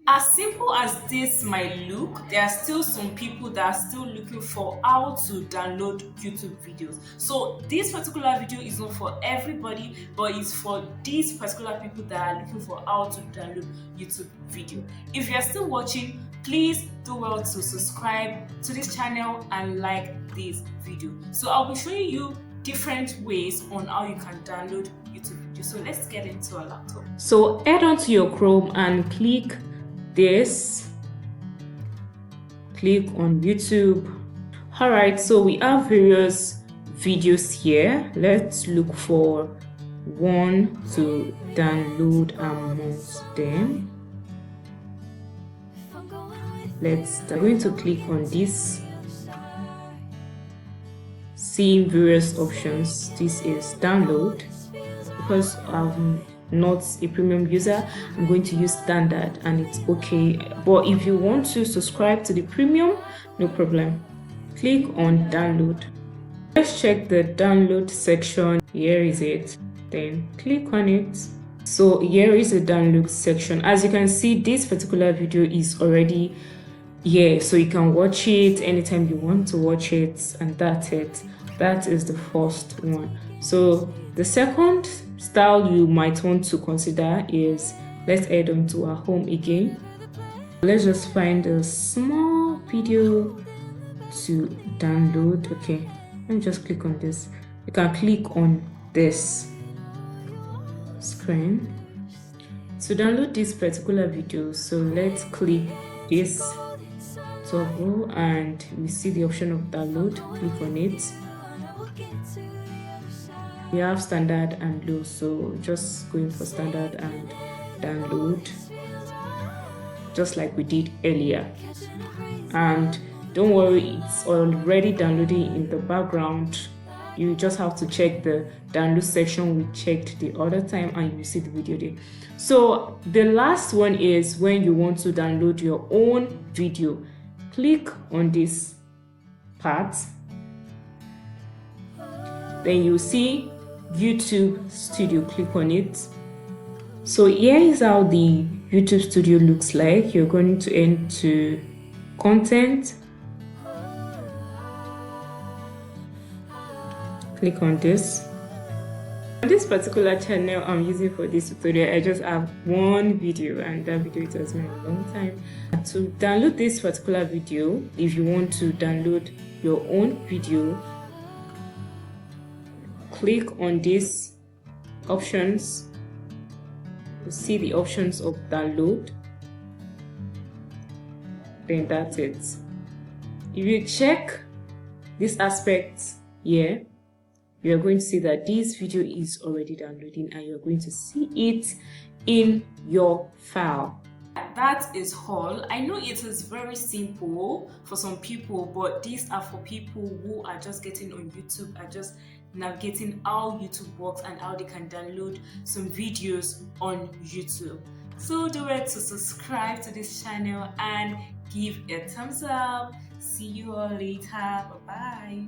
As simple as this might look, there are still some people that are still looking for how to download YouTube videos. So this particular video is not for everybody, but it's for these particular people that are looking for how to download YouTube video. If you are still watching, please do well to subscribe to this channel and like this video. So I'll be showing you different ways on how you can download YouTube videos. So let's get into our laptop. So head on to your Chrome and click this, click on YouTube. All right, so we have various videos here. Let's look for one to download amongst them. I'm going to click on this, seeing various options. This is download. Because I'm not a premium user, I'm going to use standard and it's okay. But if you want to subscribe to the premium, no problem. Click on download. Let's check the download section. Here is it. Then click on it. So here is the download section. As you can see, this particular video is already here, so you can watch it anytime you want to watch it, and that's it. That is the first one. So the second style you might want to consider is, let's head on to our home again. Let's just find a small video to download. Okay, let me just click on this. You can click on this screen to download this particular video. So let's click this toggle and we see the option of download. Click on it. We have standard and low, so just going for standard and download, just like we did earlier. And don't worry, it's already downloading in the background. You just have to check the download section we checked the other time and you see the video there. So the last one is when you want to download your own video. Click on this part, then you see YouTube Studio. Click on it. So here is how the YouTube Studio looks like. You're going to enter content, click on this. On this particular channel I'm using for this tutorial, I just have one video and that video it has been a long time. To download this particular video, if you want to download your own video, click on these options. You see the options of download, then that's it. If you check this aspect here, you're going to see that this video is already downloading and you're going to see it in your file. That is all. I know it is very simple for some people, but these are for people who are just getting on YouTube, are just navigating how YouTube works and how they can download some videos on YouTube. So do it to subscribe to this channel and give a thumbs up. See you all later. Bye bye.